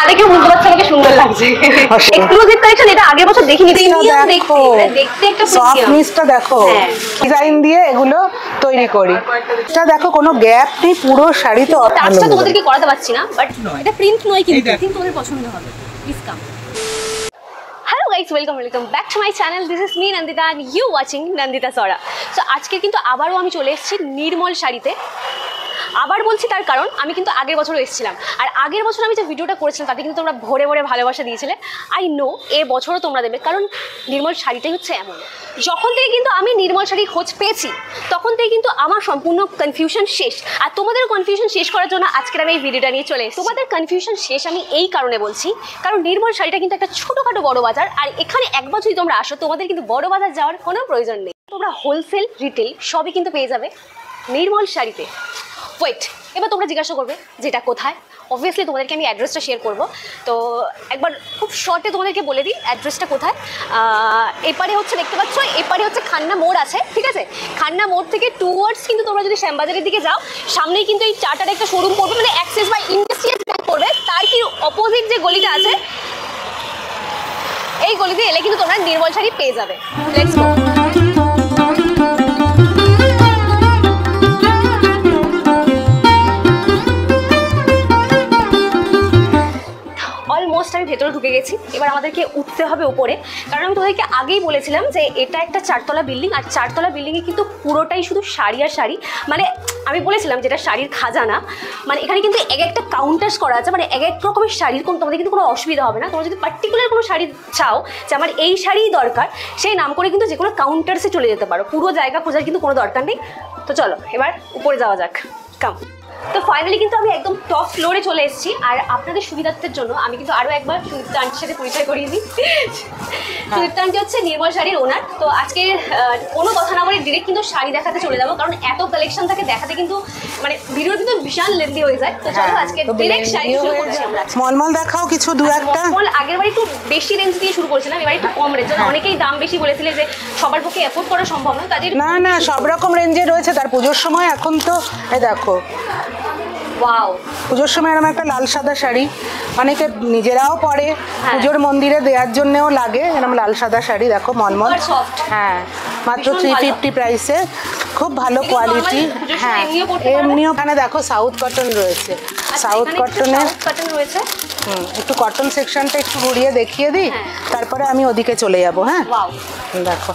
দেখে বুঝতে পারছো আমাকে সুন্দর লাগছে। এক্সক্লুসিভ কালেকশন, এটা আগের বছর দেখিনি। দেখতে একটা সফট মিসটা দেখো, ডিজাইন দিয়ে এগুলো তৈরি করি। এটা দেখো কোনো গ্যাপ নেই, পুরো শাড়ি তো টাচটা তোমাদেরকে করাতে পারছি না, বাট এটা প্রিন্ট নয় কিন্তু কিন্তু তোমাদের পছন্দ হবে। Please come. Hello guys, welcome back to my channel. This is me Nandita and you watching Nandita Sora. So আজকে কিন্তু আবারও আমি চলে এসেছি নির্মল শাড়িতে। আবার বলছি তার কারণ আমি কিন্তু আগের বছরও এসেছিলাম, আর আগের বছর আমি যে ভিডিওটা করেছিলাম তাতে কিন্তু তোমরা ভরে ভরে ভালোবাসা দিয়েছিলে। আই নো এ বছরও তোমরা দেবে, কারণ নির্মল শাড়িটাই হচ্ছে এমন। যখন থেকে কিন্তু আমি নির্মল শাড়ির খোঁজ পেয়েছি তখন থেকে কিন্তু আমার সম্পূর্ণ কনফিউশন শেষ, আর তোমাদের কনফিউশন শেষ করার জন্য আজকের আমি এই ভিডিওটা নিয়ে চলে এসেছি। তোমাদের কনফিউশন শেষ আমি এই কারণে বলছি, কারণ নির্মল শাড়িটা কিন্তু একটা ছোটোখাটো বড় বাজার, আর এখানে একবার যদি তোমরা আসো তোমাদের কিন্তু বড় বাজার যাওয়ার কোনো প্রয়োজন নেই। তোমরা হোলসেল রিটেল সবই কিন্তু পেয়ে যাবে নির্মল শাড়িতে। ওয়েট, এবার তোমরা জিজ্ঞাসা করবে যেটা কোথায়। অবভিয়াসলি তোমাদেরকে আমি অ্যাড্রেসটা শেয়ার করব, তো একবার খুব শর্টে তোমাদেরকে বলে দিই অ্যাড্রেসটা কোথায়। এপারে হচ্ছে দেখতে পাচ্ছ, এপারে হচ্ছে খান্না মোড় আছে, ঠিক আছে? খান্না মোড় থেকে টুয়ার্ডস কিন্তু তোমরা যদি শ্যামবাজারের দিকে যাও, সামনেই কিন্তু এই চারটার একটা শোরুম পড়বে, মানে অ্যাক্সিস বা ইন্ডাস্ট্রিয়াল ব্যাংক পড়বে। তার কি অপোজিট যে গলিটা আছে, এই গলিতে এলে কিন্তু তোমরা নির্মল শাড়ি পেয়ে যাবে। Let's go. অলমোস্ট আমি ভেতরে ঢুকে গেছি, এবার আমাদেরকে উঠতে হবে উপরে, কারণ আমি তোদেরকে আগেই বলেছিলাম যে এটা একটা চারতলা বিল্ডিং, আর চারতলা বিল্ডিংয়ে কিন্তু পুরোটাই শুধু শাড়ি আর শাড়ি। মানে আমি বলেছিলাম যেটা শাড়ির খাজানা, মানে এখানে কিন্তু এক একটা কাউন্টার্স করা আছে, মানে এক এক রকমের শাড়ির তোমাদের কিন্তু কোনো অসুবিধা হবে না। তোমরা যদি পার্টিকুলার কোনো শাড়ি চাও যে আমার এই শাড়িই দরকার, সেই নাম করে কিন্তু যে কোনো কাউন্টার্সে চলে যেতে পারো, পুরো জায়গা খোঁজার কিন্তু কোনো দরকার নেই। তো চলো এবার উপরে যাওয়া যাক, কাম। তো ফাইনালি কিন্তু আমি একদম টপ ফ্লোরে চলে এসেছি, আর আপনাদের সুবিধার্থের জন্য আমি কিন্তু আরও একবার সুদীপ্তা আন্টির সাথে পরিচয় করিয়ে দিই। সুদীপ্তা আন্টি হচ্ছে নির্মল শাড়ির ওনার। তো আজকে কোনো কথা না বলে ডিরেক্ট কিন্তু শাড়ি দেখাতে চলে যাবো, কারণ এত কালেকশন থাকে দেখাতে কিন্তু মানে ভিডিও কিন্তু বিশাল লেন্দি হয়ে যায়। তো চলো আজকে ডিরেক্ট শাড়ি শুরু করছি আমরা। মলমল দেখাও কিছু দু একটা। মলমল আগের বার একটু বেশি রেঞ্জ দিয়ে শুরু করেছিলাম, এবার একটু কম রেঞ্জ। অনেকেই দাম বেশি বলেছিলে যে সবার পক্ষে এফোর্ড করা সম্ভব নয়, তাদের না সব রকম রেঞ্জে রয়েছে। তার পুজোর সময় এখন তো এই দেখো, ওয়াও, পুজোর সময় এরকম একটা লাল সাদা শাড়ি, অনেকে নিজেরাও পরে পুজোর মন্দিরে দেওয়ার জন্যও লাগে, এরকম লাল সাদা শাড়ি দেখো মলমল। হ্যাঁ, মাত্র 350 প্রাইসে, খুব ভালো কোয়ালিটি। হ্যাঁ, এমনিও এখানে দেখো সাউথ কটন রয়েছে, সাউথ কটনের রয়েছে। একটু কটন সেকশনটা একটু ঘুরিয়ে দেখিয়ে দিই, তারপরে আমি ওদিকে চলে যাবো। হ্যাঁ দেখো,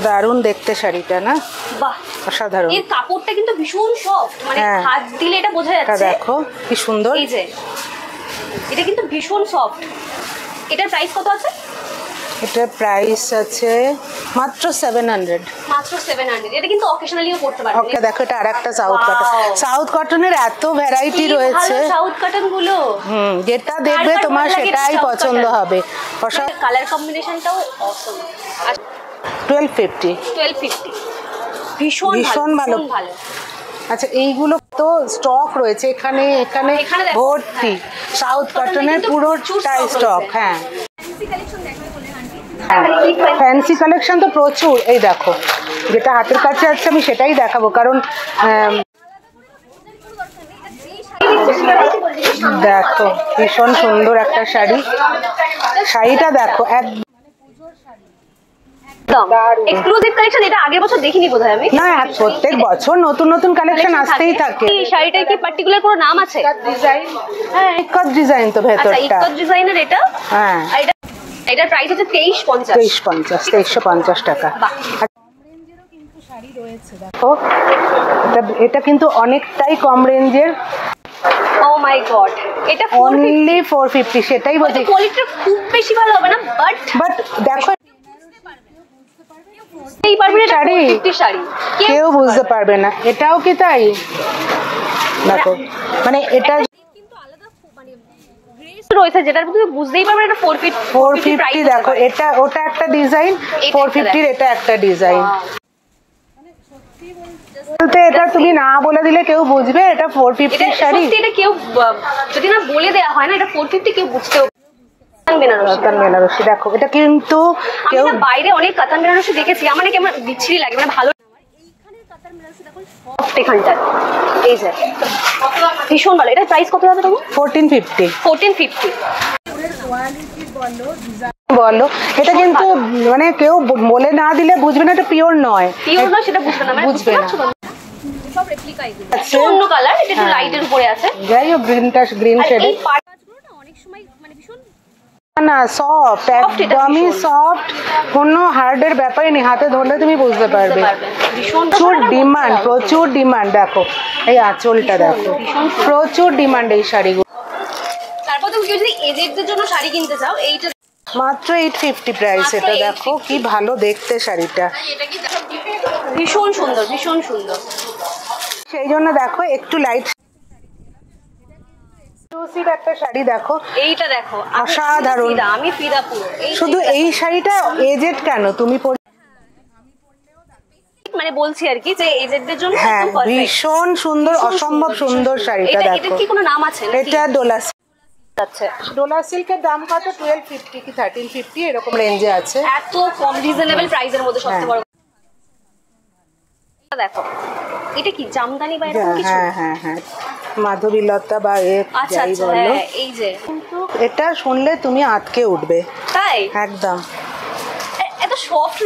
দারুণ দেখতে শাড়িটা না? বাহ, অসাধারণ। এর কাপড়টা কিন্তু ভীষণ সফট, মানে হাত দিলে এটা বোঝা যাচ্ছে। দেখো কি সুন্দর, এই যে এটা কিন্তু ভীষণ সফট। এটার প্রাইস কত আছে? এটার প্রাইস আছে মাত্র 700। মাত্র 700। এটা কিন্তু অকেশনালিও পড়তে পারবে। ওকে দেখো, এটা আরেকটা সাউথ কটন। সাউথ কটনের এত ভ্যারাইটি রয়েছে, সাউথ কটন গুলো যেটা দেখবে তোমার সেটাই পছন্দ হবে। কালার কম্বিনেশনটাও অসম। 1250 ভীষণ ভালো। আচ্ছা, এইগুলো তো স্টক রয়েছে এখানে ভর্তি, সাউথ কটনের পুরোটাই স্টক। হ্যাঁ, ফ্যান্সি কালেকশন তো প্রচুর। এই দেখো, যেটা হাতের কাছে আছে আমি সেটাই দেখাবো, কারণ দেখো ভীষণ সুন্দর একটা শাড়ি। শাড়িটা দেখো একদম এক্সক্লুসিভ কালেকশন, এটা আগের বছর দেখিনি বোধহয় আমি। না, প্রত্যেক বছর নতুন নতুন কালেকশন আসতেই থাকে। এই শাড়িটার কি পার্টিকুলার কোনো নাম আছে? হ্যাঁ, ইকত ডিজাইন তো ভেতরটা। ইকত ডিজাইনের এটা। হ্যাঁ, এটার প্রাইস হচ্ছে 2350 টাকা। দেখো, এটা কিন্তু অনেকটাই কম রেঞ্জের। ও মাই গড, এটা অনলি 450। সেটাই বলছি, কোয়ালিটি খুব বেশি ভালো হবে না, বাট দেখো কেউ বুঝতে পারবে না। এটাও কি তাই? দেখো, মানে এটা রয়েছে যেটার মধ্যে বুঝতেই পারবে এটা 450। দেখো, এটা ওটা একটা ডিজাইন, 450 এটা একটা ডিজাইন। বলতে এটা তুমি না বলে দিলে কেউ বুঝবে এটা 450 শাড়ি। এটা কেউ যদি না বলে দেওয়া হয় না এটা 450, কেউ বুঝতেও। বেনারসি দেখো, এটা কিন্তু কেউ বাইরে অনেক কাতান বেনারসি দেখেছি, আমার কেমন বিচ্ছিরি লাগে, মানে ভালো। এইখানের কাতান বেনারসি দেখো এখানটা এই যে ভীষণ ভালো। এটা প্রাইস কত যাবে তোমার? 1450 1450 বলো। এটা কিন্তু মানে কেউ বলে না দিলে বুঝবে না এটা পিওর নয়। পিওর নয় সেটা বুঝবে না, মানে বুঝবে না। সব রেপ্লিকা এগুলো। অন্য কালার, এটা একটু লাইটের উপরে আছে। যাই হোক গ্রিনটা গ্রিন শেডে। এই পার্টগুলো না অনেক সময় মানে ভীষণ না সফট, একদমই সফট, কোনো হার্ডের ব্যাপারই নেই, হাতে ধরলে তুমি বুঝতে পারবে। প্রচুর ডিমান্ড, প্রচুর ডিমান্ড। দেখো এই আঁচলটা দেখো, প্রচুর ডিমান্ড এই শাড়িগুলো। তারপর তুমি যদি এজেডদের জন্য শাড়ি কিনতে চাও এইটা মাত্র 850 প্রাইস। এটা দেখো কি ভালো দেখতে শাড়িটা, ভীষণ সুন্দর, ভীষণ সুন্দর। সেই জন্য দেখো একটু লাইট একটা শাড়ি দেখো, এইটা দেখো অসাধারণ। আমি ফিদা পুরো। শুধু এই শাড়িটা এজেড কেন, তুমি মানে বলছি আর কি যে এজেডদের জন্য হ্যাঁ ভীষণ সুন্দর, অসম্ভব সুন্দর শাড়িটা দেখো। এটা কি কোনো নাম আছে? এটা ডোলা আচ্ছা, ডোলা সিল্কের দাম কত? 1250 কি 1350 এরকম রেঞ্জে আছে। এত কম রিজনেবল প্রাইসের মধ্যে সবচেয়ে বড় দেখো। এটা কি জামদানি বা এরকম কিছু? হ্যাঁ হ্যাঁ হ্যাঁ, মাধবীলতা বা আচ্ছা যাই আচ্ছা, বলো। এই যে কিন্তু এটা শুনলে তুমি আটকে উঠবে। তাই একদম এত সফট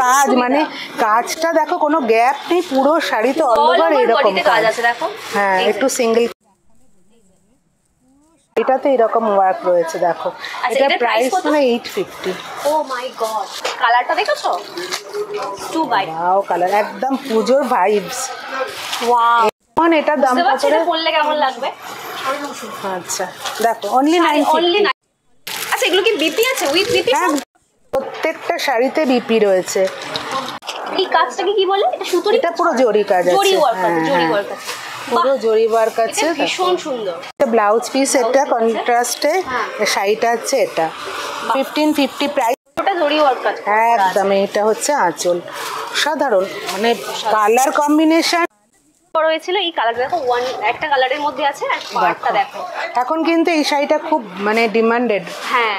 কাজ, মানে কাজটা দেখো কোনো গ্যাপ নেই, পুরো শাড়িতে অল ওভার এরকম কাজ আছে দেখো। হ্যাঁ একটু সিঙ্গেল, এটাতে এরকম ওয়ার্ক রয়েছে দেখো। এটা প্রাইস মানে 850। ও মাই গড, কালারটা দেখেছো? টু বাই ওয়াও, কালার একদম পুজোর ভাইবস। ওয়াও, এখন এটার দাম কত? এটা পরলে কেমন লাগবে? আচ্ছা দেখো অনলি 950। আচ্ছা এগুলো কি বিপি আছে? With BP? হ্যাঁ প্রত্যেকটা শাড়িতে বিপি রয়েছে। এই কাজটাকে কি বলে? এটা সুতোর? এটা পুরো জরি কাজ আছে। জরি ওয়ার্ক আছে, জরি ওয়ার্ক আছে, পুরো জরি ওয়ার্ক আছে। ভীষণ সুন্দর। এটা ব্লাউজ পিস, এটা কন্ট্রাস্টে, শাড়িটা হচ্ছে এটা 1550 প্রাইস। ওটা জরি ওয়ার্ক আছে একদম। এটা হচ্ছে আঁচল, সাধারণ মানে কালার কম্বিনেশন রয়েছিল। এই কালার দেখো, একটা কালারের মধ্যে আছে আর পার্টটা দেখো। এখন কিন্তু এই শাড়িটা খুব মানে ডিমান্ডেড। হ্যাঁ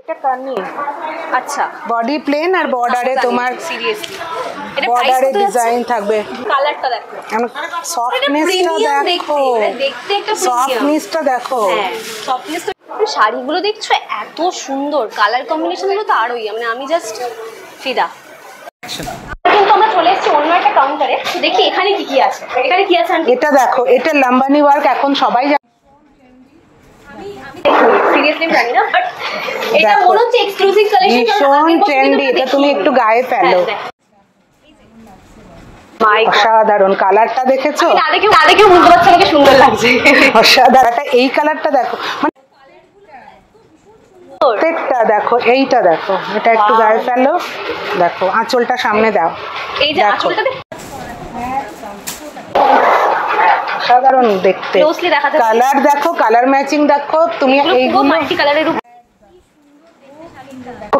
এটা কানি, আচ্ছা বডি প্লেন আর বর্ডারে তোমার সিরিয়াসলি এটা বর্ডারে ডিজাইন থাকবে। কালারটা দেখো, সফটনেসটা দেখো, দেখতে একটা সফটনেসটা দেখো। হ্যাঁ সফটনেসটা। শাড়িগুলো দেখছো এত সুন্দর, কালার কম্বিনেশনগুলো তো আরোই, মানে আমি জাস্ট ফিদা। কিন্তু আমরা চলে এসেছি অন্য একটা কাউন্টারে, দেখি এখানে কি কি আছে। এখানে কি আছে? এটা দেখো, এটা লাম্বানি ওয়ার্ক এখন সবাই জানে। সিরিয়াসলি জানি না, বাট এটা মনে হচ্ছে এক্সক্লুসিভ কালেকশন, ভীষণ ট্রেন্ডি। এটা তুমি একটু গায়ে ফেলো, অসাধারণ। কালারটা দেখেছো? না দেখে বুঝতে পারছি আমাকে সুন্দর লাগছে। অসাধারণ। এই কালারটা দেখো, মানে প্রত্যেকটা দেখো। এইটা দেখো, এটা একটু গায়ে ফেলো, দেখো আঁচলটা সামনে দাও। এই যে আঁচলটা সাধারণ দেখতে। কালার দেখো, কালার ম্যাচিং দেখো তুমি। এইগুলো মাল্টি কালারের উপর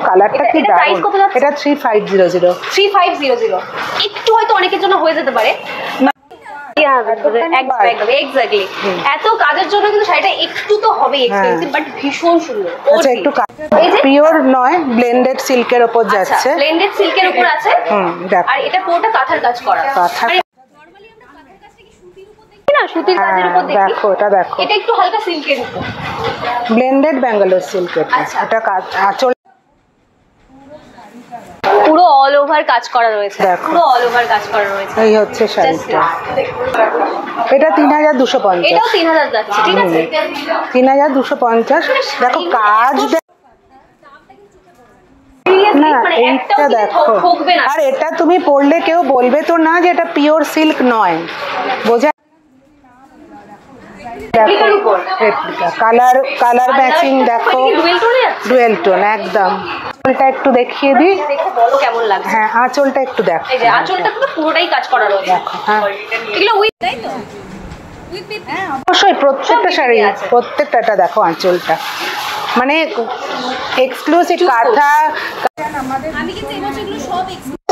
কালারটা কি দারুণ। এটা 3500। 3500 একটু হয়তো অনেকের জন্য হয়ে যেতে পারে। এক্স্যাক্টলি, এত কাজের জন্য কিন্তু শাড়িটা একটু তো হবেই এক্সপেন্সিভ, বাট ভীষণ সুন্দর। আচ্ছা একটু পিওর নয়, ব্লেন্ডেড সিল্কের উপর যাচ্ছে। ব্লেন্ডেড সিল্কের উপর আছে। আর এটা পুরোটা কাঁথার কাজ করা। কাঁথার না, সুতির কাজের উপর দেখি। দেখো এটা দেখো, এটা একটু হালকা সিল্কের উপর, ব্লেন্ডেড ব্যাঙ্গালোর সিল্কের। এটা আঁচল পুরো অল ওভার কাজ করা রয়েছে, পুরো অল ওভার কাজ করা রয়েছে। এই হচ্ছে শাড়িটা। এটা 3250। এটাও 3000 যাচ্ছে, ঠিক আছে 3250। দেখো কাজ না, এইটা দেখো। আর এটা তুমি পরলে কেউ বলবে তো না যে এটা পিওর সিল্ক নয়, বোঝা। দেখো কালার, কালার ম্যাচিং দেখো, ডুয়েল টোন একদম। আঁচলটা একটু দেখিয়ে দিই, বলো কেমন লাগে। হ্যাঁ আঁচলটা একটু দেখো। এই যে আঁচলটা পুরোটাই কাজ করা রয়েছে দেখো। হ্যাঁ এগুলো উইথ, তাই তো? হ্যাঁ অবশ্যই, প্রত্যেকটা শাড়ি, প্রত্যেকটা দেখো আঁচলটা মানে এক্সক্লুসিভ কাঁথা। আমি কিন্তু এবছর এগুলো সব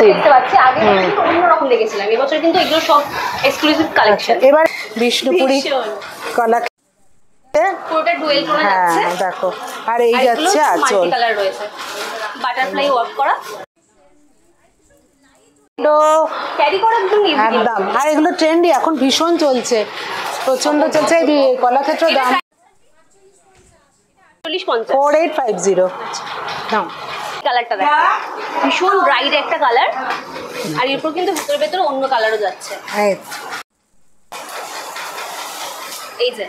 দেখতে পাচ্ছি, আগে কিন্তু অন্যরকম দেখেছিলাম, এবছর কিন্তু এগুলো সব এক্সক্লুসিভ কালেকশন। এবার বিষ্ণুপুরি কলা পুরোটা ডুয়েল টোনে যাচ্ছে। হ্যাঁ দেখো, আর এই যাচ্ছে আঁচল, মাল্টি কালার রয়েছে, বাটারফ্লাই ওয়ার্ক করা। ক্যারি করার জন্য একদম। আর এগুলো ট্রেন্ডি, এখন ভীষণ চলছে, প্রচন্ড চলছে। কলাক্ষেত্র দাম 4850। নাও কালারটা দেখো, ভীষণ ব্রাইট একটা কালার। আর এরপর কিন্তু ভেতরে ভেতরে অন্য কালারও যাচ্ছে। এই যে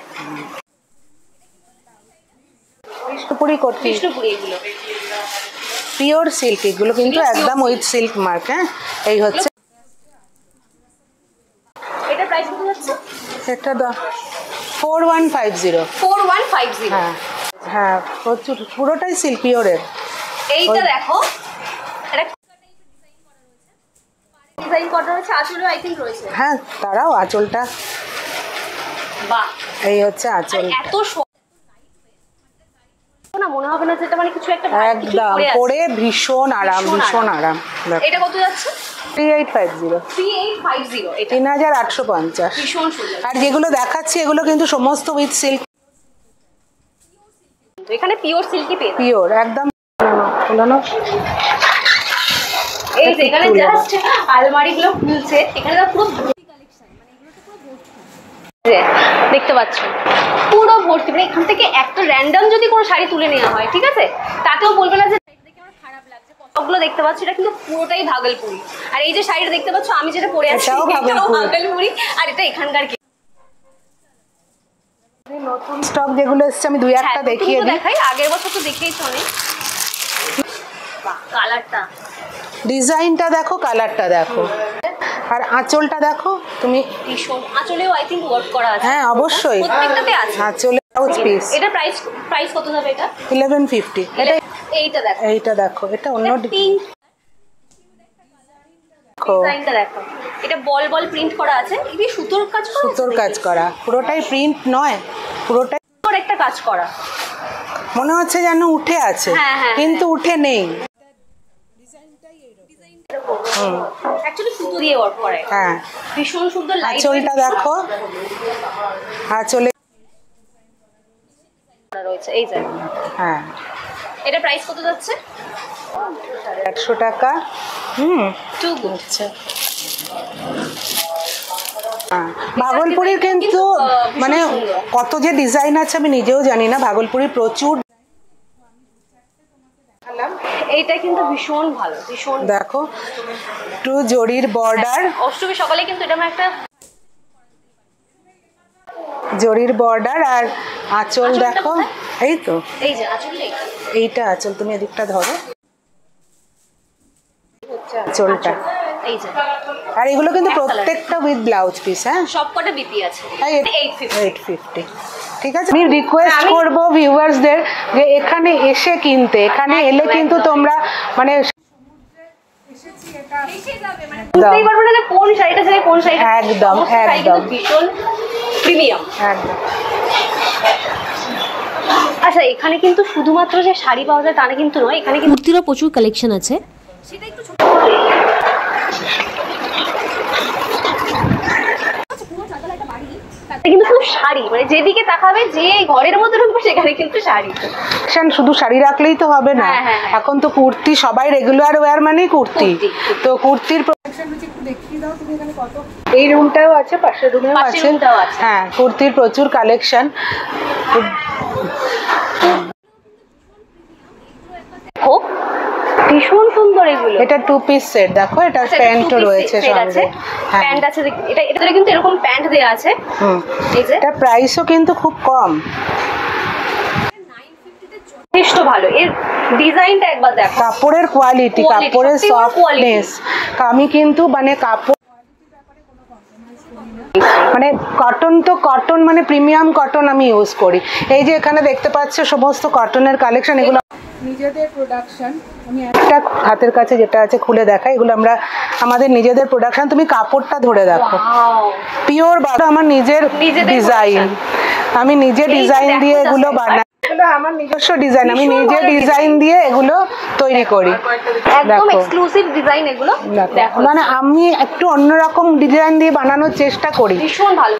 কৃষ্ণপুরি কোটি, কৃষ্ণপুরি, এগুলো পিওর সিল্ক, এগুলো কিন্তু একদম উইথ সিল্ক মার্ক। হ্যাঁ, এই হচ্ছে। এটা প্রাইস কত যাচ্ছে? এটা 4150। 4150। হ্যাঁ হ্যাঁ, প্রচুর, পুরোটাই সিল্ক পিওরের। এইটা দেখো, এটা ডিজাইন করা রয়েছে, আঁচলও আই থিংক রয়েছে। হ্যাঁ, তারাও আঁচলটা, বাহ, এই হচ্ছে আঁচল। এত না মনে হবে না যে এটা মানে কিছু একটা একদম পরে ভীষণ আরাম, ভীষণ আরাম। এটা কত যাচ্ছে? 3850। 3850, এটা 3850। ভীষণ সুন্দর। আর যেগুলো দেখাচ্ছি এগুলো কিন্তু সমস্ত উইথ সিল্ক, এখানে পিওর সিল্কই পেয়ে যাবেন, পিওর একদম। এই যে এখানে জাস্ট আলমারিগুলো খুলছে, এখানে পুরো কালেকশন, মানে এগুলো তো পুরো ভর্তি, দেখতে পাচ্ছ পুরো ভর্তি। মানে এখান থেকে একটা র্যান্ডম যদি কোনো শাড়ি তুলে নেওয়া হয়, ঠিক আছে, তাতেও বলবে না যে দেখে আমার খারাপ লাগছে। কতগুলো দেখতে পাচ্ছ, এটা কিন্তু পুরোটাই ভাগলপুরি। আর এই যে শাড়িটা দেখতে পাচ্ছ আমি যেটা পরে আছি, এটাও ভাগলপুরি। আর এটা এখানকার নতুন স্টক যেগুলো এসেছে আমি দুই একটা দেখিয়ে দিই। দেখাই, আগের বছর তো দেখিয়েছি অনেক। কালারটা, ডিজাইনটা দেখো, কালারটা দেখো, আর আঁচলটা দেখো তুমি। ভীষণ, আঁচলেও আই থিংক ওয়ার্ক করা আছে। হ্যাঁ অবশ্যই, প্রত্যেকটাতে আছে আঁচলে ব্লাউজ পিস। এটা প্রাইস কত যাবে? এটা 1150। এটা এইটা দেখো, এইটা দেখো, এটা অন্য পিঙ্ক ডিজাইনটা দেখো, এটা বল বল প্রিন্ট করা আছে। এই সুতোর কাজ করা, সুতোর কাজ করা, পুরোটাই প্রিন্ট নয়, পুরোটাই একটা কাজ করা, মনে হচ্ছে যেন উঠে আছে, কিন্তু উঠে নেই। অ্যাকচুয়ালি সুতো দিয়ে ওয়ার্ক করে। হ্যাঁ, ভীষণ সুন্দর। আঁচলটা দেখো, আঁচলে রয়েছে এই যে। হ্যাঁ, এটা প্রাইস কত যাচ্ছে? 850 টাকা। Two good. ভাগলপুরির কিন্তু মানে কত যে ডিজাইন আছে আমি নিজেও জানি না। ভাগলপুরির প্রচুর, এইটা কিন্তু ভীষণ ভালো, ভীষণ। দেখো টু জরির বর্ডার, অষ্টমী সকালে কিন্তু এটা একটা জরির বর্ডার। আর আঁচল দেখো, এই তো, এই যে আঁচল, এইটা আঁচল, তুমি এদিকটা ধরো, আঁচলটা এই যে। আর এগুলো কিন্তু প্রত্যেকটা উইথ ব্লাউজ পিস। হ্যাঁ, সবকটা বিপি আছে। 850। ঠিক আছে, আমি রিকোয়েস্ট করবো ভিউয়ার্সদের যে এখানে এসে কিনতে, এখানে এলে কিন্তু তোমরা মানে কোন শাড়িটা ছেড়ে কোন শাড়ি, একদম একদম ভীষণ প্রিমিয়াম একদম। আচ্ছা, এখানে কিন্তু শুধুমাত্র যে শাড়ি পাওয়া যায় তা না কিন্তু নয়, এখানে কিন্তু কুর্তিরও প্রচুর কালেকশন আছে। সেটা একটু ছোট কিন্তু শুধু শাড়ি, মানে যেদিকে তাকাবে, যে ঘরের মধ্যে ঢুকবে সেখানে কিন্তু শাড়ি। শুধু শাড়ি রাখলেই তো হবে না, এখন তো কুর্তি, সবাই রেগুলার ওয়্যার মানেই কুর্তি। তো কুর্তির এই রুমটাও আছে, পাশের রুমেও আছে। হ্যাঁ, কুর্তির প্রচুর কালেকশন। ভীষণ সুন্দর এগুলো। এটা 2 পিস সেট, দেখো এটা প্যান্টও রয়েছে সঙ্গে। হ্যাঁ, প্যান্ট আছে, এটা কিন্তু এরকম প্যান্ট দেয়া আছে। এই যে এটা প্রাইসও কিন্তু খুব কম, 950 তে যথেষ্ট ভালো। এর ডিজাইনটা একবার দেখো, কাপড়ের কোয়ালিটি, কাপড়ের সফটনেস। আমি কিন্তু মানে কাপড় মানে কটন, তো কটন মানে প্রিমিয়াম কটন আমি ইউজ করি। এই যে এখানে দেখতে পাচ্ছ সমস্ত কটনের কালেকশন, এগুলো নিজেদের প্রোডাকশন। আমি একটা হাতের কাছে যেটা আছে খুলে দেখাই, এগুলো আমরা আমাদের নিজেদের প্রোডাকশন। তুমি কাপড়টা ধরে দেখো, পিওর, আমার নিজের ডিজাইন, আমি নিজে ডিজাইন দিয়ে এগুলো বানাই। এগুলো আমার নিজস্ব ডিজাইন, আমি নিজে ডিজাইন দিয়ে এগুলো তৈরি করি। একদম এক্সক্লুসিভ ডিজাইন এগুলো। মানে আমি একটু অন্যরকম ডিজাইন দিয়ে বানানোর চেষ্টা করি, ভীষণ ভালো,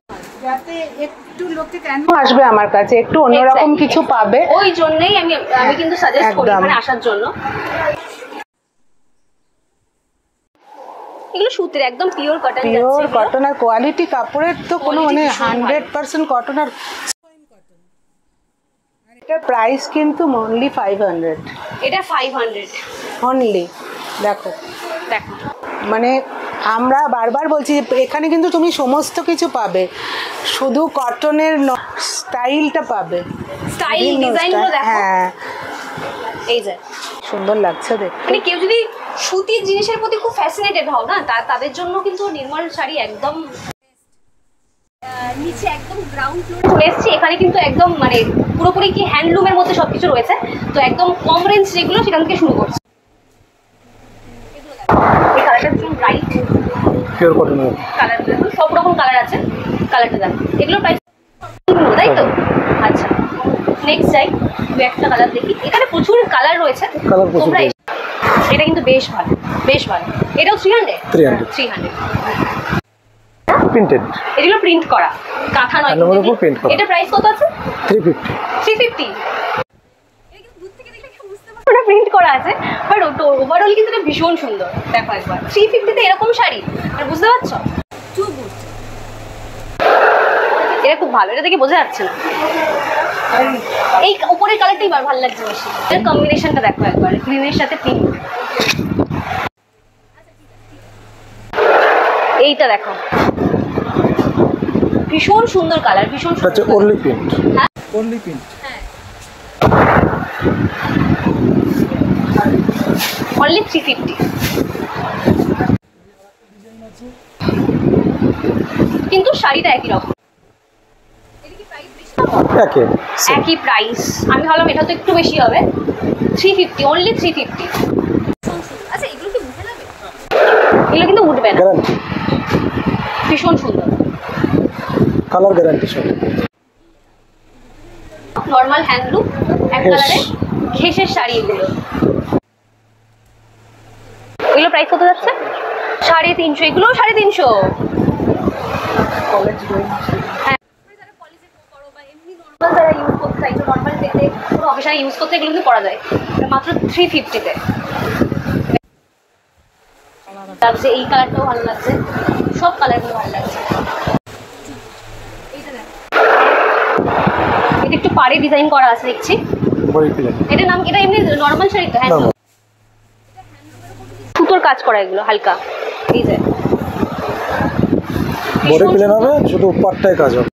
যাতে একটু লোকে কেন আসবে আমার কাছে, একটু অন্যরকম কিছু পাবে। ওই জন্যই আমি কিন্তু সাজেস্ট করি এখানে আসার জন্য। এগুলো সুতির একদম পিওর কটন যাচ্ছে, পিওর কটন। আর কোয়ালিটি কাপড়ের তো কোনো মানে 100% কটন। আর এটার প্রাইস কিন্তু অনলি 500। এটা 500 অনলি। দেখো দেখো, মানে আমরা বারবার বলছি যে এখানে কিন্তু তুমি সমস্ত কিছু পাবে, শুধু কটনের স্টাইলটা পাবে, স্টাইল ডিজাইনগুলো দেখো। হ্যাঁ এই যে সুন্দর লাগছে দেখতে। মানে কেউ যদি সুতির জিনিসের প্রতি খুব ফ্যাসিনেটেড হও না, তাদের জন্য কিন্তু নির্মল শাড়ি একদম। নিচে একদম গ্রাউন্ড ফ্লোরে চলে এসেছি, এখানে কিন্তু একদম মানে পুরোপুরি কি হ্যান্ডলুমের মধ্যে সবকিছু রয়েছে। তো একদম কম রেঞ্জ যেগুলো সেখান থেকে শুরু করছি। এই কালারটা ভীষণ ব্রাইট, পিওর কটন কালার সব রকম কালার আছে। কালারটা দেখো, এগুলোর প্রাইস তাই তো? আচ্ছা নেক্সট যাই, দু একটা কালার দেখি। এখানে প্রচুর কালার রয়েছে, তোমরা এটা কিন্তু বেশ ভালো, বেশ ভালো। এটাও 300 প্রিন্টেড, এগুলো প্রিন্ট করা কাঁথা নয়, এটা প্রাইস কত আছে? 350। ওটা প্রিন্ট করা আছে, বাট ওভারঅল কিন্তু এটা ভীষণ সুন্দর। দেখো একবার 350 এরকম শাড়ি, আর বুঝতে পারছো? এটা খুব ভালো, এটা দেখে বোঝা যাচ্ছে না। এই উপরের কালারটাই ভালো লাগছে বেশি। এর কম্বিনেশনটা দেখো একবার, গ্রিনের সাথে পিঙ্ক। এইটা দেখো, ভীষণ সুন্দর কালার, ভীষণ সুন্দর। আচ্ছা অনলি প্রিন্ট। হ্যাঁ অনলি প্রিন্ট। হ্যাঁ অনলি 350। কিন্তু শাড়িটা একই রকম, একই প্রাইস। আমি ভাবলাম এটা তো একটু বেশি হবে। 350, অনলি 350। আচ্ছা এগুলো কি উঠে যাবে? এগুলো কিন্তু উঠবে না, ভীষণ সুন্দর কালার গ্যারান্টি সব। নর্মাল হ্যান্ডলুম এক কালারে ঘেঁষের শাড়ি। এগুলো এগুলো প্রাইস কত যাচ্ছে? 350। এগুলোও 350। হ্যাঁ যারা ইউজ করতে চাইছো, নর্মাল দেখতে কোনো অফিসারে ইউজ করতে, এগুলো কিন্তু করা যায় মাত্র 350-তে। লাগছে এই কালারটাও ভালো লাগছে, সব কালারগুলো ভালো লাগছে। এটা একটু পাড়ে ডিজাইন করা আছে দেখছি। এটা নাম, এটা এমনি নর্মাল শাড়ি তো? হ্যাঁ সুতোর কাজ করা এগুলো হালকা। এই যে বডি প্লেন হবে, শুধু পাটটায় কাজ হবে।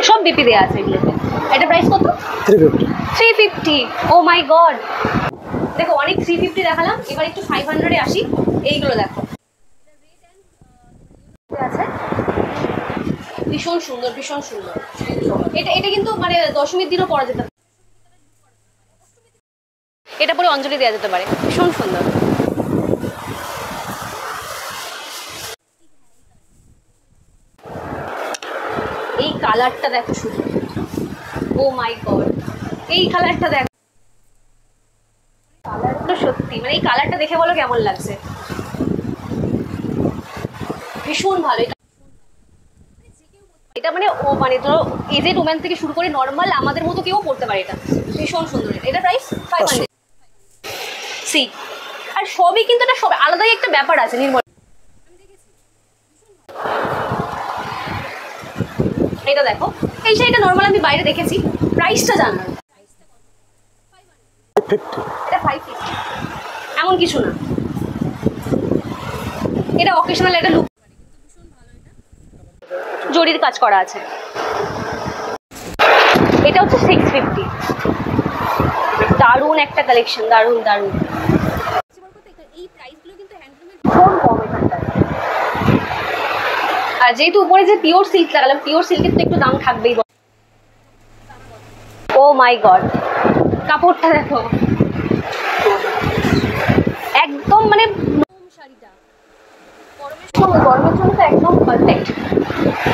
সব বিপি দেয়া আছে এগুলোতে। এটা প্রাইস কত? 350। ও মাই গড, দেখো অনেক 350 দেখালাম, এবার একটু 500-এ আসি। এইগুলো দেখো, আছে ভীষণ সুন্দর, ভীষণ সুন্দর। এটা কিন্তু মানে দশমীর দিনও পরা যেতে পারে, এটা পরে অঞ্জলি দেওয়া যেতে পারে, ভীষণ সুন্দর। এই কালারটা দেখো শুধু, ও মাই গড, এই কালারটা দেখো। কালারটা সত্যি মানে এই কালারটা দেখে বলো কেমন লাগছে, ভীষণ ভালো। এটা মানে ও মানে ধরো এজেড ওম্যান থেকে শুরু করে নর্মাল আমাদের মতো কেউ পড়তে পারে, এটা ভীষণ সুন্দর। এটা প্রাইস 500। সি আর সবই কিন্তু এটা সব আলাদাই একটা ব্যাপার আছে নির্মল। এটা দেখো, এই শাড়িটা নর্মাল আমি বাইরে দেখেছি, প্রাইসটা জানা এটা 550, এমন কিছু না। এটা অকেশনাল একটা লুক, জরির কাজ করা আছে। এটা হচ্ছে 650। দারুণ একটা কালেকশন, দারুণ দারুণ। আর যেহেতু উপরে যে পিওর সিল্ক লাগালাম, পিওর সিল্কের তো একটু দাম থাকবেই। ও মাই গড, কাপড়টা দেখো একদম মানে শাড়িটা গরমের জন্য তো একদম পারফেক্ট।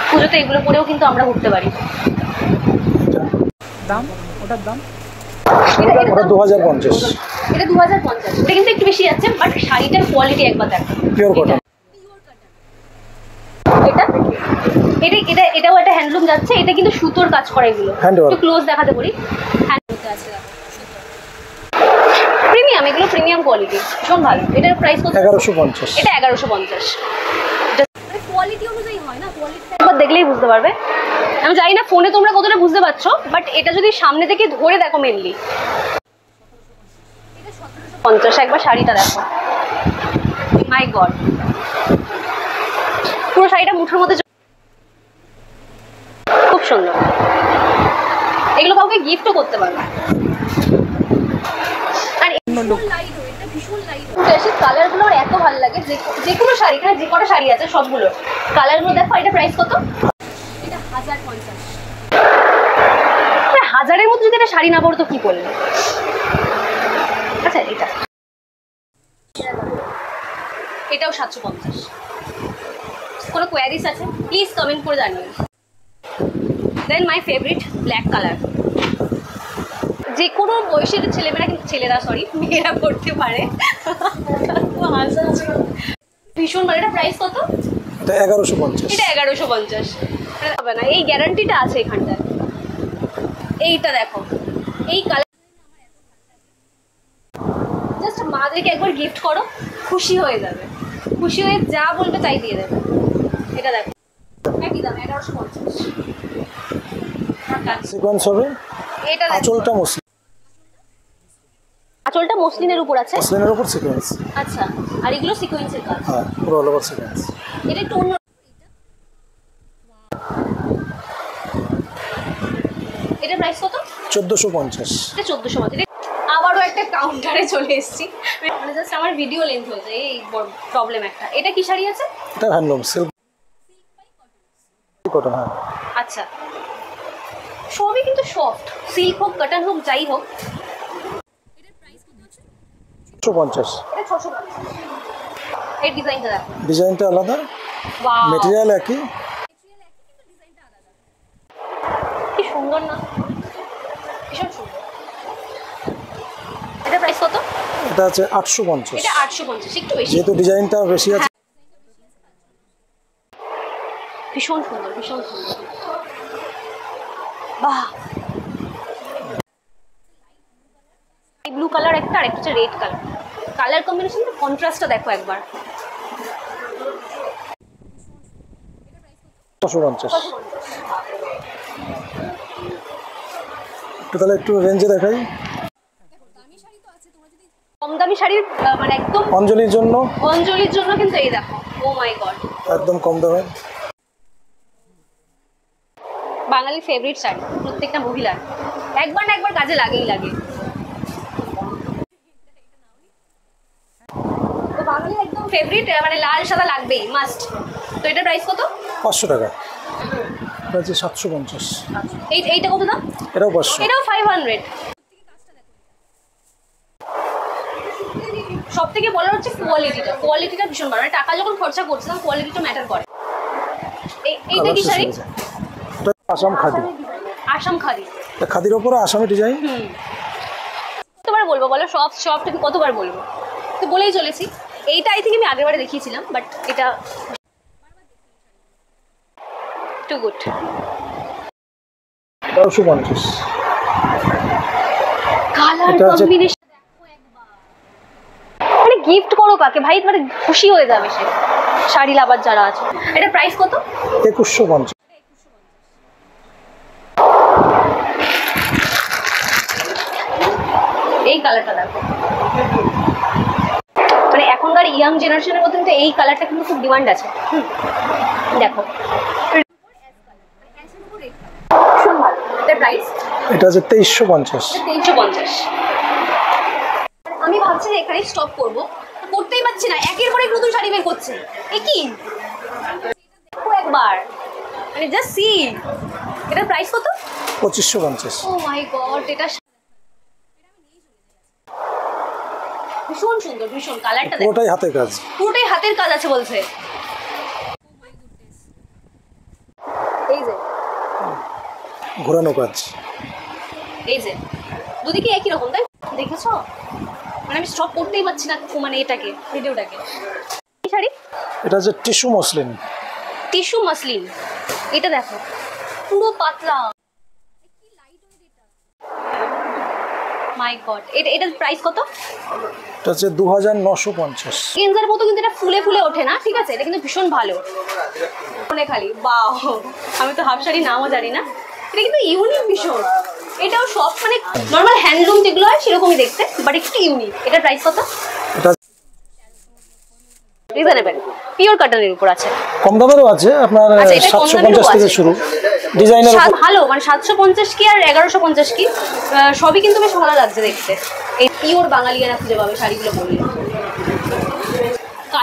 পুজোতে এগুলো পরেও কিন্তু আমরা ঘুরতে পারি। দাম ওটার দাম এটা 2050। এটা 2050। এটা কিন্তু একটু বেশি যাচ্ছে, বাট শাড়িটার কোয়ালিটি একবার দেখো, পিওর কটন। এটা এটা এটাও একটা হ্যান্ডলুম যাচ্ছে। এটা কিন্তু সুতোর কাজ করা, এগুলো একটু ক্লোজ দেখাতে পারি। প্রিমিয়াম, এগুলো প্রিমিয়াম কোয়ালিটি, ভীষণ ভালো। এটার প্রাইস কত? 1150। এটা 1150। কোয়ালিটি অনুযায়ী হয় না, কোয়ালিটি একবার দেখলেই বুঝতে পারবে। আমি জানি না ফোনে তোমরা কতটা বুঝতে পারছো, বাট এটা যদি সামনে থেকে ধরে দেখো মেনলি 50। একবার শাড়িটা দেখো, মাই গড, পুরো শাড়িটা মুঠোর মধ্যে, খুব সুন্দর। এগুলো কাউকে গিফটও করতে পারবে। আর ভীষণ লাইট, কালারগুলো আমার এত ভালো লাগে। যে কোনো শাড়ি, এখানে যে কটা শাড়ি আছে সবগুলো কালারগুলো দেখো। এটা প্রাইস কত? এটা 1050। হাজারের মধ্যে যদি একটা শাড়ি না পড়তো কি করলে? আচ্ছা, এটাও 750। কোনো কোয়ারিজ আছে প্লিজ কমেন্ট করে জানিও। দেন মাই ফেভারিট ব্ল্যাক কালার, যে কোনো বয়সের ছেলেমেয়েরা, কিন্তু মেয়েরা পড়তে পারে। ভীষণ ভালো। এটা প্রাইস কত? এটা 1150। এটা 1150 হবে না, এই গ্যারান্টিটা আছে এখানটায়। এইটা দেখো, এই কালার জাস্ট মাদেরকে একবার গিফট করো, খুশি হয়ে যাবে, খুশি হয়ে যা বলবে তাই দিয়ে দেবে। এটা দেখো, একই দাম 1150। সিকোয়েন্স হবে। এটা আঁচলটা মসলিন, আঁচলটা মসলিনের উপর আছে, মসলিনের উপর সিকোয়েন্স। আচ্ছা, আর এগুলো সিকোয়েন্সের কাজ। হ্যাঁ, পুরো অল ওভার সিকোয়েন্স। এটা একটু অন্য। এটা প্রাইস কত? 1450। এটা 1450। আবারও একটা কাউন্টারে চলে এসেছি, মানে জাস্ট আমার ভিডিও লেন্থ হয়ে যায়, এই প্রবলেম একটা। এটা কি শাড়ি আছে? এটা হ্যান্ডলুম সিল্ক কটন। হ্যাঁ, আচ্ছা, সবই কিন্তু সফট, সিল্ক হোক, কটন হোক, যাই হোক। এটার প্রাইস কত আছে? 650। এটা 650। এই ডিজাইনটা দেখো, ডিজাইনটা আলাদা, ওয়াও, ম্যাটেরিয়াল একই, কি সুন্দর না, ভীষণ সুন্দর। এটা প্রাইস কত? এটা আছে 850। এটা 850, একটু বেশি, যেহেতু ডিজাইনটা বেশি আছে। ভীষণ সুন্দর, ভীষণ সুন্দর। বাহ, ব্লু কালার একটা, আর একটা হচ্ছে রেড কালার। কালার কম্বিনেশনটা, কন্ট্রাস্টটা দেখো একবার। 650। তাহলে একটু রেঞ্জে দেখাই। কম দামি শাড়ির মানে একদম অঞ্জলির জন্য, অঞ্জলির জন্য কিন্তু এই দেখো, ও মাই গড, একদম কম দামে। বাঙালির ফেভারিট শাড়ি, প্রত্যেকটা মহিলার একবার না একবার কাজে লাগেই লাগে। তো বাঙালির একদম ফেভারিট, মানে লাল সাদা লাগবেই, মাস্ট। তো এটার প্রাইস কত? 500 টাকা। এটা আছে 750। এইটা কত দাম? এটাও 500। এটাও 500। সব থেকে বলার হচ্ছে কোয়ালিটিটা ভীষণ ভালো। টাকা যখন খরচা করছে তখন কোয়ালিটিটা ম্যাটার করে। এইটা কি শাড়ি? আসাম খাদি। আসাম খাদি, খাদির ওপরে আসামি ডিজাইন। কতবার বলবো বলো, সবটা কতবার বলবো, তো বলেই চলেছি। এইটা আই থিঙ্ক আমি আগেরবারে দেখিয়েছিলাম, বাট এটা টু গুড। 1250। কালার কম্বিনেশন দেখো একবার, মানে গিফট করো কাকে ভাই, মানে খুশি হয়ে যাবে সে, শাড়ি লাভার যারা আছে। এটা প্রাইস কত? 2150। এই কালারটা দেখো, মানে এখনকার ইয়াং জেনারেশনের মধ্যে কিন্তু এই কালারটা কিন্তু খুব ডিমান্ড আছে। দেখো, ভীষণ ভালো। এটার প্রাইস? এটা আছে 2350। 2350। আমি ভাবছি যে এখানে স্টপ করবো, করতেই পারছি না, একের পর এক নতুন শাড়ি বের করছে। এ কি দেখো একবার, মানে জাস্ট সি। এটার প্রাইস কত? 2550। ও মাই গড, এটা ভীষণ সুন্দর, ভীষণ। কালারটা দেখো, পুরোটাই হাতের কাজ, পুরোটাই হাতের কাজ আছে বলছে। এই যে ঘোরানো কাজ, এই যে দুদিকে একই রকম, তাই দেখেছো? মানে আমি স্টপ করতেই পারছি না, মানে এটাকে, ভিডিওটাকে। এই শাড়ি, এটা যে টিস্যু মসলিন। টিস্যু মসলিন, এটা দেখো পুরো পাতলা, মাই গড। এটার প্রাইস কত? এটা হচ্ছে 2950। গেঞ্জার মতো কিন্তু এটা ফুলে ফুলে ওঠে না, ঠিক আছে? এটা কিন্তু ভীষণ ভালো। মনে খালি বাহ, আমি তো হাফ শাড়ি নামও জানি না। এটা কিন্তু ইউনিক ভীষণ। এটাও সব মানে নর্মাল হ্যান্ডলুম যেগুলো হয় সেরকমই দেখতে, বাট একটু ইউনিক। এটার প্রাইস কত? এটা রিজনেবল, পিওর কটনের উপর আছে। কম দামেরও আছে, আপনার 750 থেকে শুরু। ডিজাইনার ভালো, মানে 750 কি আর 1150 কি, সবই কিন্তু বেশ ভালো লাগছে দেখতে। এই পিওর বাঙালিয়ানা খুঁজে পাবে শাড়িগুলো পরলে।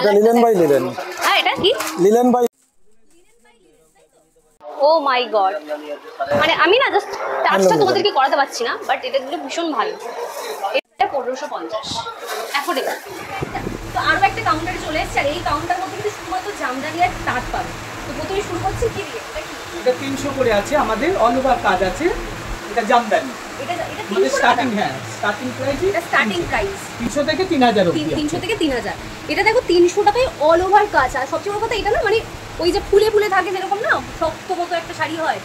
এটা লিলেন বাই লিলেন। হ্যাঁ, এটা কি লিলেন বাই। ও মাই গড, মানে আমি না জাস্ট টাচটা তোমাদেরকে করাতে পারছি না, বাট এটা কিন্তু ভীষণ ভালো। এটা 1550, অ্যাফোর্ডেবল। তো আরও একটা কাউন্টারে চলে এসেছে, আর এই কাউন্টার মধ্যে কিন্তু শুধুমাত্র জামদানি আর তাঁত পাবে। তো প্রথমে শুরু করছি কি দিয়ে? এটা 300 করে আছে, আমাদের অল ওভার কাজ আছে। এটা জামদানি, এটা আমাদের স্টার্টিং, হ্যাঁ স্টার্টিং প্রাইস, এটা স্টার্টিং প্রাইস 300 থেকে 3000 অবধি। 300 থেকে 3000। এটা দেখো 300 টাকায় অল ওভার কাজ। আর সবচেয়ে বড় কথা এটা না, মানে ওই যে ফুলে ফুলে থাকে যেরকম না শক্ত মতো একটা শাড়ি হয়,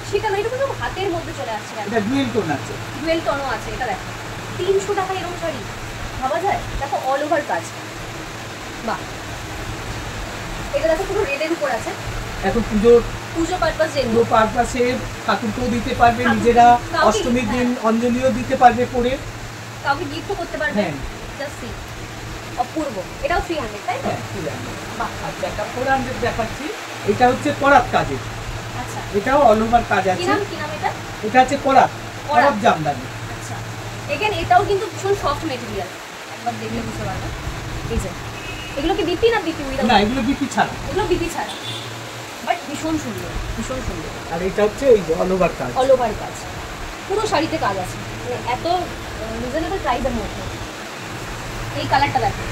সেটা না, এটা কিন্তু হাতের মধ্যে চলে আসছে। এটা ডুয়েল টোন আছে, ডুয়েল টনও আছে। এটা দেখো 300 টাকায় এরকম শাড়ি ভাবা যায়? দেখো অল ওভার কাজ, বাহ। এটা দেখো পুরো রেডের উপর আছে। এখন পুজো পারপাস যেন পুজো পারপাসে ঠাকুরকেও দিতে পারবে, নিজেরা অষ্টমীর দিন অঞ্জলিও দিতে পারবে পরে, কাউকে গিফটও করতে পারবে। হ্যাঁ জাস্ট সি, অপূর্ব। এটাও 300, তাই তো? বাহ। আচ্ছা, একটা 400 দেখাচ্ছি। এটা হচ্ছে করাত কাজের, আচ্ছা, এটাও অল ওভার কাজ কি আছে। নাম এটা? এটা হচ্ছে করাত জামদানি। আচ্ছা, এখানে এটাও কিন্তু ভীষণ সফট মেটেরিয়াল, একবার দেখলে বুঝতে পারবে। এই যে এগুলো কি বিপি না বিপি উইদাউট? না, এগুলো বিপি ছাড়া, এগুলো বিপি ছাড়া, বাট ভীষণ সুন্দর, ভীষণ সুন্দর। আর এটা হচ্ছে এই যে অল ওভার কাজ, অল ওভার কাজ, পুরো শাড়িতে কাজ আছে, মানে এত রিজনেবল প্রাইসের মধ্যে। এই কালারটা দেখো,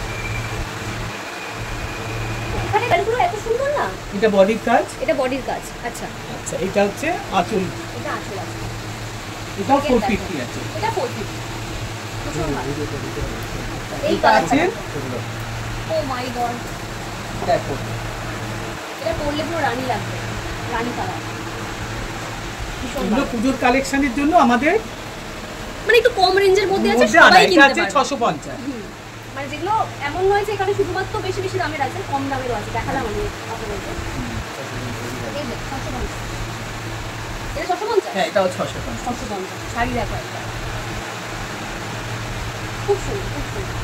এখানে কালারগুলো এত সুন্দর না। এটা বডির কাজ, এটা বডির কাজ। আচ্ছা আচ্ছা, এটা হচ্ছে আঁচল, এটা আঁচল আছে। এটাও 450 আছে। এটা 450, ভীষণ ভালো। এই এটা আছে, কালারটা, ও মাই গড, দেখো এটা পরলে পুরো রানী লাগবে, রানী কালার, ভীষণ এগুলো ভালো। পুজোর কালেকশনের জন্য আমাদের মানে একটু কম রেঞ্জের মধ্যে আছে, মধ্যে সবাই এটা কিনতে আছে পারবে। 650। মানে যেগুলো এমন নয় যে এখানে শুধুমাত্র বেশি বেশি দামের আছে, কম দামেরও আছে। দেখালাম আমি আপনাদেরকে। এই যে 650, এটা 650। হ্যাঁ, এটাও 650। 650 শাড়ি দেখো একটা, খুব সুন্দর, খুব সুন্দর।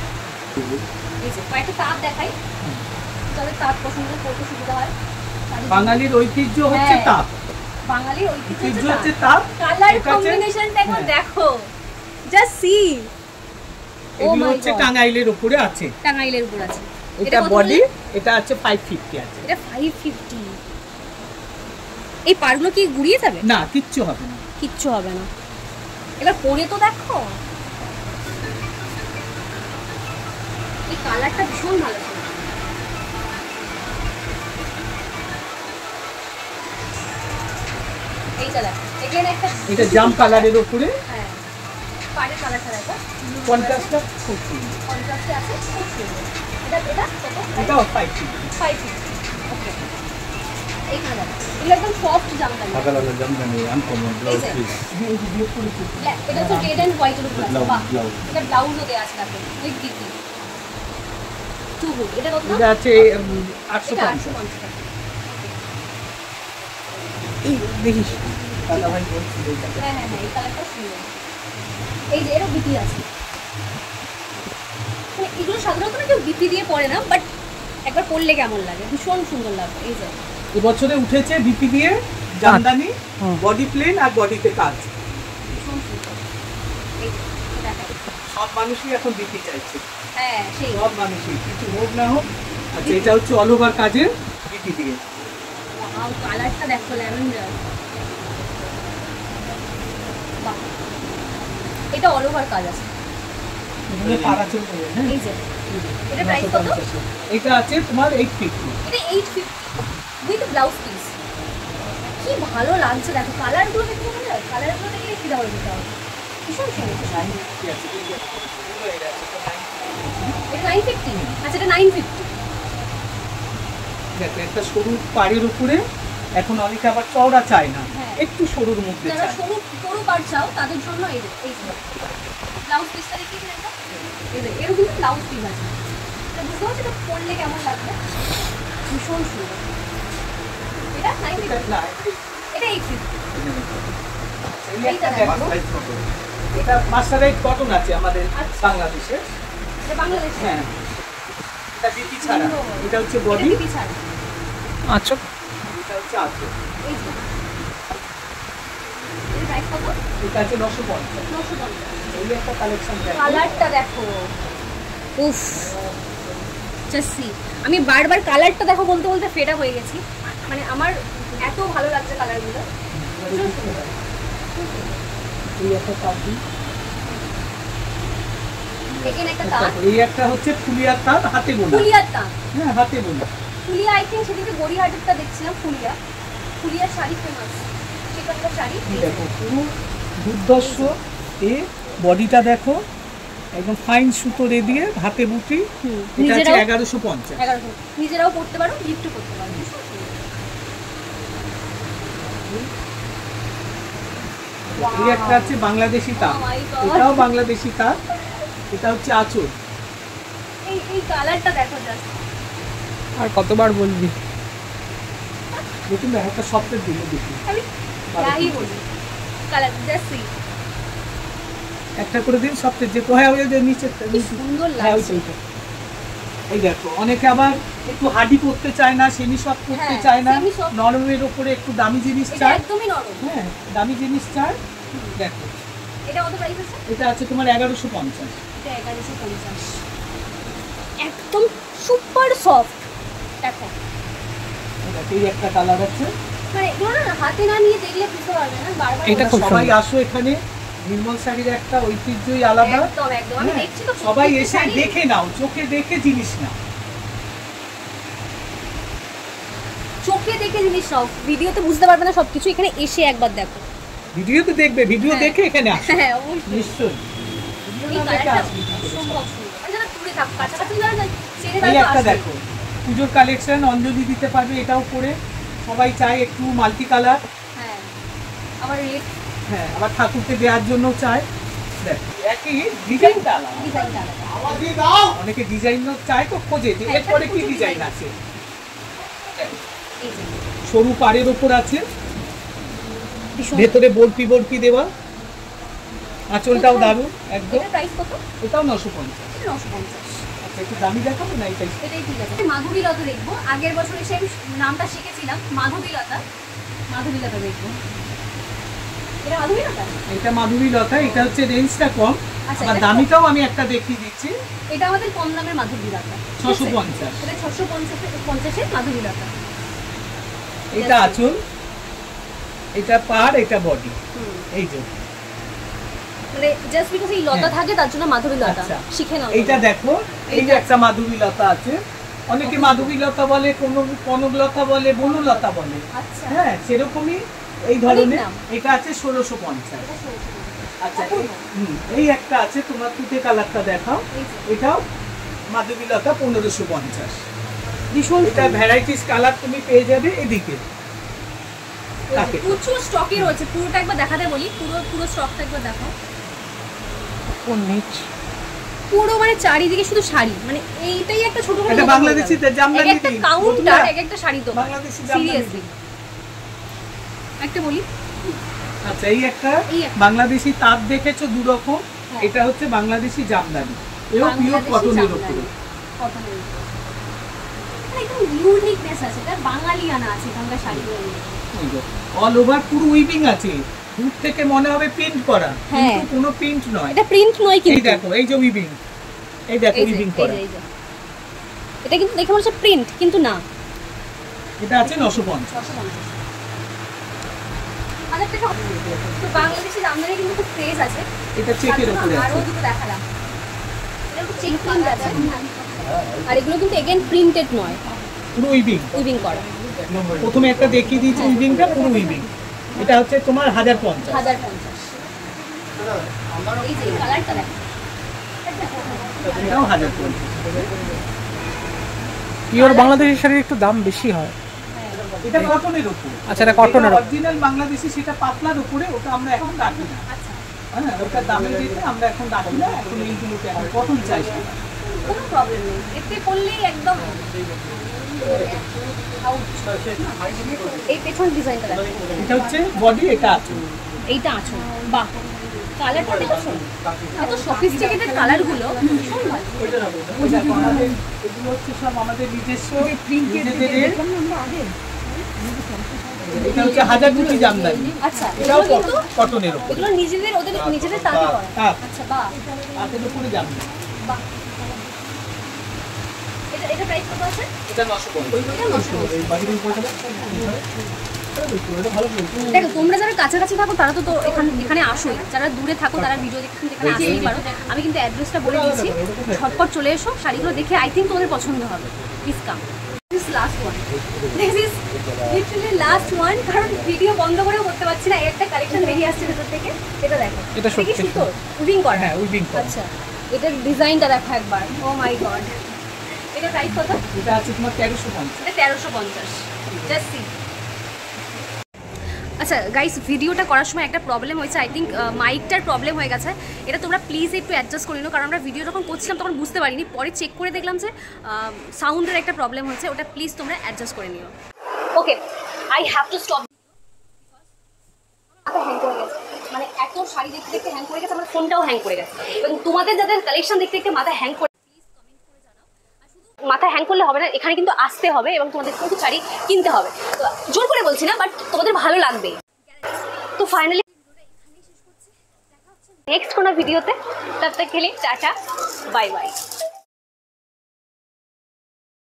এই যে কয়েকটা তাঁত দেখাই, যাদের তাঁত পছন্দ করতে সুবিধা হয়। বাঙালির ঐতিহ্য হচ্ছে হ্যাঁ, তাঁত, বাঙালির ঐতিহ্য ঐতিহ্য হচ্ছে হচ্ছে তাঁত। তাঁত। কালার এটা হচ্ছে- কম্বিনেশনটা এখন হ্যাঁ। দেখো, জাস্ট সি। এগুলো হচ্ছে টাঙ্গাইলের উপরে আছে, টাঙ্গাইলের উপর আছে। এটা কত বডি, বললে? এটা আছে 550 আছে। এটা 550। এই পাড়গুলো কি গুড়িয়ে যাবে? না, কিচ্ছু হবে না। কিচ্ছু হবে না। এবার পরে তো দেখো, এই কালারটা ভীষণ ভালো ছিল। এইটা দেখো, এখানে একটা এটা জাম কালারের উপরে, হ্যাঁ, পাড়ের কালারটা দেখো, 50টা খুব সুন্দর। কন্ট্রাস্টে আছে, খুব সুন্দর। এটা কত? এটাও 550। 550। ওকে, এইখানে দেখো, এগুলো একদম সফট জামদানি। এই যে, এটা হচ্ছে রেড এন্ড হোয়াইটের উপর আছে। বাহ, এটা ব্লাউজও দেয়া আছে দেখো, উইথ বিপি। Two good. এটা কত? এটা আছে এটা 850। 850 টাকা। এই দেখিস দাদা ভাই বলছিল এটা। হ্যাঁ হ্যাঁ হ্যাঁ, এই কালারটা সুন্দর। এই যে এরও বিপি আছে। মানে এগুলো সাধারণত না কেউ বিপি দিয়ে পরে না, বাট একবার পরলে কেমন লাগে, ভীষণ সুন্দর লাগবে। এই যে এবছরে উঠেছে বিপি দিয়ে জামদানি, বডি প্লেন আর বডিতে কাজ। ভীষণ সুন্দর। এই যে দেখাই, সব মানুষই এখন বিপি চাইছে, হ্যাঁ সেই সব মানুষই, কিছু হোক না হোক। আচ্ছা, এটা হচ্ছে অল ওভার কাজের বিপি দিয়ে। কালারটা দেখো, ল্যাভেন্ডার। বাহ, এটা অল ওভার কাজ আছে। এগুলো পাড়া চলবে, হ্যাঁ। এই যে এটা প্রাইস কত? এটা আছে তোমার 850। এটা 850 উইথ ব্লাউজ পিস। কি ভালো লাগছে দেখো, কালারগুলো দেখতে ভালো লাগে, কালারগুলো দেখলে কি দাও দিতে হবে, ভীষণ সুন্দর। এটা 950। আচ্ছা, এটা 950। দেখো, একটা সরু পাড়ের উপরে, এখন অনেকে আবার চওড়া চায় না, হ্যাঁ। একটু সরুর মধ্যে যারা চায়। সরু সরু পাড় চাও তাদের জন্য এই যে ব্লাউজ পিসটা দেখিয়ে দিন একটা। এরও কিন্তু ব্লাউজ পিস আছে, বুঝতে পারছি এটা পরলে কেমন লাগবে, ভীষণ সুন্দর। এটা 90, এটা 850। এটা মাস্টারাইজ কটন আছে আমাদের বাংলাদেশে। এটা বাংলাদেশ, হ্যাঁ, এটা বিপি ছাড়া, এটা হচ্ছে বডি, বিপি ছাড়া, আচ্ছা এটা হচ্ছে আঁচল। এই যে এর প্রাইস কত? এটা আছে 950। 950। এই একটা কালেকশন দেখো, কালারটা দেখো, উফ জাস্ট সি। আমি বারবার কালারটা দেখো বলতে বলতে ফেড হয়ে গেছি, মানে আমার এত ভালো লাগছে কালারগুলো। এই একটা কাপড়, এখানে একটা তাঁত, এই একটা হচ্ছে ফুলিয়ার তাঁত, হাতে বোনা। ফুলিয়ার তাঁত, হ্যাঁ, হাতে বোনা। ফুলিয়া আই থিঙ্ক সেদিকে গড়িয়াহাটেরটা দেখছিলাম, ফুলিয়ার শাড়ি ফেমাস, সেখানকার শাড়ি। এই দেখো পুরো দুর্ধর্ষ, এ বডিটা দেখো একদম ফাইন সুতো রে দিয়ে হাতে বুটি। এটা আছে 1150। 1100, নিজেরাও পড়তে পারো, গিফটও করতে পারো। এই একটা আছে বাংলাদেশি তাঁত, Oh my God! এটাও বাংলাদেশি তাঁত, এটা হচ্ছে আঁচল। এই কালারটা দেখো জাস্ট, আর কতবার বলবি? দেখুন না, একটা সফটের দিকে দেখুন, আমি যাই বলি কালার জাস্ট সি। একটা করে দিন সফটের, যে কোথায় হয়ে যে নিচে কি সুন্দর হ্যাঁ, লাগছে। ওইটা। এই দেখো অনেকে আবার একটু হার্ডি করতে চায় না, সেমি সফট করতে হ্যাঁ, চায় না, semi soft। নরমের উপরে একটু দামি জিনিস এটা চায়। একদমই নরম। হ্যাঁ, দামি জিনিস চায়। দেখো এটা কত প্রাইস আছে? এটা আছে তোমার 1150। এটা 1150, একদম সুপার সফট। দেখো এই একটা কালার আছে, মানে এগুলো না হাতে না নিয়ে দেখলে বুঝতে পারবে না, বারবার এটা বলছি। খুব সবাই সুন্দর। আসো এখানে, নির্মল শাড়ির একটা ঐতিহ্যই আলাদা। একদম একদম আমি হ্যাঁ, দেখছি তো সবাই প্রত্যেকটা এসে শাড়ি। দেখে নাও, চোখে দেখে জিনিস নাও। চোখে দেখে জিনিস সব ভিডিওতে বুঝতে পারবে না সবকিছু, এখানে এসে একবার দেখো। ভিডিও তো দেখবে, ভিডিও হ্যাঁ। দেখে এখানে আসো হ্যাঁ অবশ্যই। নিশ্চয়ই। এই কালারটা অসম্ভব সুন্দর, মানে যারা দূরে থাক, কাছাকাছি যারা যায় সেরে এই তারা একটা আসবে। দেখো পুজোর কালেকশন, অঞ্জলি দিতে পারবে, এটাও পরে সবাই চায় একটু মাল্টি কালার। হ্যাঁ আবার রেড হ্যাঁ, আবার ঠাকুরকে দেওয়ার জন্য চায়। দেখো একই ডিজাইনটা আলাদা, ডিজাইনটা আলাদা। অনেকে ডিজাইন চায় তো খোঁজে যে হ্যাঁ, এরপরে কি প্রচুর ডিজাইন design আছে। এই যে সরু পাড়ের ওপর আছে, ভীষণ। ভেতরে বরফি বরফি দেওয়া, আঁচলটাও দারুণ একদম। এটার প্রাইস কত? এটাও 950। এটা 950। আচ্ছা, একটু দামি দেখাবো না এটাই? এটাই ঠিক আছে। মাধবীলতা দেখবো, আগের বছর এসে আমি নামটা শিখেছিলাম, মাধবীলতা। মাধবীলতা দেখবো। এটা মাধবীলতা? এটা মাধবীলতা, এটা হচ্ছে রেঞ্জটা কম, আচ্ছা, আর এটা দামিটাও আমি একটা দেখিয়ে দিচ্ছি, এটা আমাদের কম দামের মাধবীলতা। 650। এটা 650-এর মাধবীলতা। এটা আঁচল, এটা পাড়, এটা বডি। হুম। এই যে মানে জাস্ট বিকজ এই লতা হ্যাঁ। থাকে তার জন্য মাধবীলতা। আচ্ছা। শিখে নাও। এইটা দেখো, এই যে একটা মাধবীলতা আছে, অনেকে মাধবীলতা বলে, কোনো কনকলতা বলে, বনলতা বলে। আচ্ছা। হ্যাঁ, সেরকমই এই ধরনের। নাম। এটা আছে 1650। এটা 1650। আচ্ছা, অপূর্ব। এই একটা আছে, তোমার তুতে কালারটা দেখাও, এই যে। এটাও মাধবীলতা 1550। ভীষণ এটা ভ্যারাইটিস কালার তুমি পেয়ে যাবে এদিকে। তাকে প্রচুর স্টকে রয়েছে, পুরোটা একবার দেখাতে বলি, পুরো স্টকটা একবার দেখাও। কোন নিচ? পুরো মানে চারিদিকে শুধু শাড়ি, মানে এইটাই একটা ছোট করে এটা দোকান বাংলাদেশি হয়ে যাবে। জামদানি এক একটা দিন। কাউন্টার, বন্ধুরা, এক একটা শাড়ি দোকান। বাংলাদেশি জামদানি সিরিয়াসলি দিন। একটা বলি, আচ্ছা, এই একটা এই একটা। বাংলাদেশি তাঁত দেখেছো দু রকম, হ্যাঁ। এটা হচ্ছে বাংলাদেশি জামদানি, এও পিওর বাংলাদেশি কটনের জামদানি। উপরে। কটনের উপরে। মানে একদম ইউনিকনেস আছে, এটা বাঙালিয়ানা আছে এখানকার শাড়িগুলো। অল ওভার পুরো উইভিং আছে, দূর থেকে মনে হবে প্রিন্ট করা, হ্যাঁ। কিন্তু কোনো প্রিন্ট নয়। এটা প্রিন্ট নয় এই কিন্তু, দেখো, এই যে উইভিং, এই দেখো এই যে, উইভিং এই করা। যে, এই যে। এটা কিন্তু দেখে মনে হচ্ছে প্রিন্ট, কিন্তু না। এটা আছে 950। 650। হাজার টাকা হবে। তো বাংলাদেশি জামদানি কিন্তু খুব ক্রেজ আছে। এটা চেকের তার জন্য উপরে আরো আছে। দুটো দেখালাম। এটা একটু চেক প্রিন্ট আছে। আর এগুলো কিন্তু এগেন প্রিন্টেড নয়, পুরো উইভিং। উইভিং করা। প্রথমে একটা দেখিয়ে দিয়েছি উইভিংটা, পুরো উইভিং। এটা হচ্ছে তোমার 1050। 1050। এই যে কালারটা দেখো। এটাও 1050। পিওর বাংলাদেশি শাড়ির একটু দাম বেশি হয়। এটা কটনের উপরে। আচ্ছা, এটা কটনের উপরে। অরিজিনাল বাংলাদেশি, সেটা পাতলার উপরে, ওটা আমরা এখন রাখি না। আচ্ছা। হ্যাঁ, ওটার দামের দিতে আমরা এখন রাখি না, এখন এইগুলোকে এখন কটন চাই। কোনো প্রবলেম নেই, এতে করলেই একদম। এই পেছন ডিজাইনটা দেখো, এটা হচ্ছে বডি, এটা আছে এইটা আঁচল। বাহ, কালারটা দেখো, এত সফিস্টিকেটেড কালারগুলো ভীষণ ভালো। আমাদের এগুলো হচ্ছে সব আমাদের নিজস্ব নিজেদের। এটা হচ্ছে হাজার দুটি জামদানি। আচ্ছা, এটাও এগুলো কিন্তু কটনের উপর, এগুলো নিজেদের ওদের নিজেদের তাঁতে করা। তাঁত। আচ্ছা, বাহ তাঁতের উপরে জামদানি। বাহ। এটা প্রাইস কত আছে? এটা 950। এই বাকিটা উপরে দেখো, তোমরা যারা কাছাকাছি থাকো তারা তো এখানে আসোই, যারা দূরে থাকো তারা ভিডিও দেখে কিন্তু এখানে আসতেই পারো। আমি কিন্তু অ্যাড্রেসটা বলে দিয়েছি, ঝটপট চলে এসো, শাড়িগুলো দেখে আই থিঙ্ক তোমাদের পছন্দ হবে। Please come. This last one, this is literally last one, কারণ ভিডিও বন্ধ করেও করতে পারছি না, একটা কালেকশন বেরিয়ে আসছে ভেতর থেকে। এটা দেখো, এটা সত্যি সুন্দর উইভিং করা। হ্যাঁ, উইভিং করা। আচ্ছা, এটার ডিজাইনটা দেখো একবার, ও মাই গড। এটা প্রাইস কত? এটা আছে তোমার 1350। এটা 1350, জাস্ট সি। আচ্ছা গাইস, ভিডিওটা করার সময় একটা প্রবলেম হয়েছে, আই থিঙ্ক মাইকটার প্রবলেম হয়ে গেছে। এটা তোমরা প্লিজ একটু অ্যাডজাস্ট করে নিও, কারণ আমরা ভিডিও যখন করছিলাম তখন বুঝতে পারিনি, পরে চেক করে দেখলাম যে সাউন্ডের একটা প্রবলেম হয়েছে, ওটা প্লিজ তোমরা অ্যাডজাস্ট করে নিও। Okay, I have to stop. Hang করে গেছে, মানে এত শাড়ি দেখতে দেখতে হ্যাং করে গেছে, আমার ফোনটাও হ্যাং করে গেছে। এবং তোমাদের যাদের কালেকশন দেখতে দেখতে মাথা হ্যাং করে, মাথা হ্যাং করলে হবে না, এখানে কিন্তু আসতে হবে এবং তোমাদের কিন্তু শাড়ি কিনতে হবে। তো জোর করে বলছি না, বাট তোমাদের ভালো লাগবে। তো ফাইনালি নেক্সট কোনো ভিডিওতে, তব তক के लिए টাটা, বাই বাই।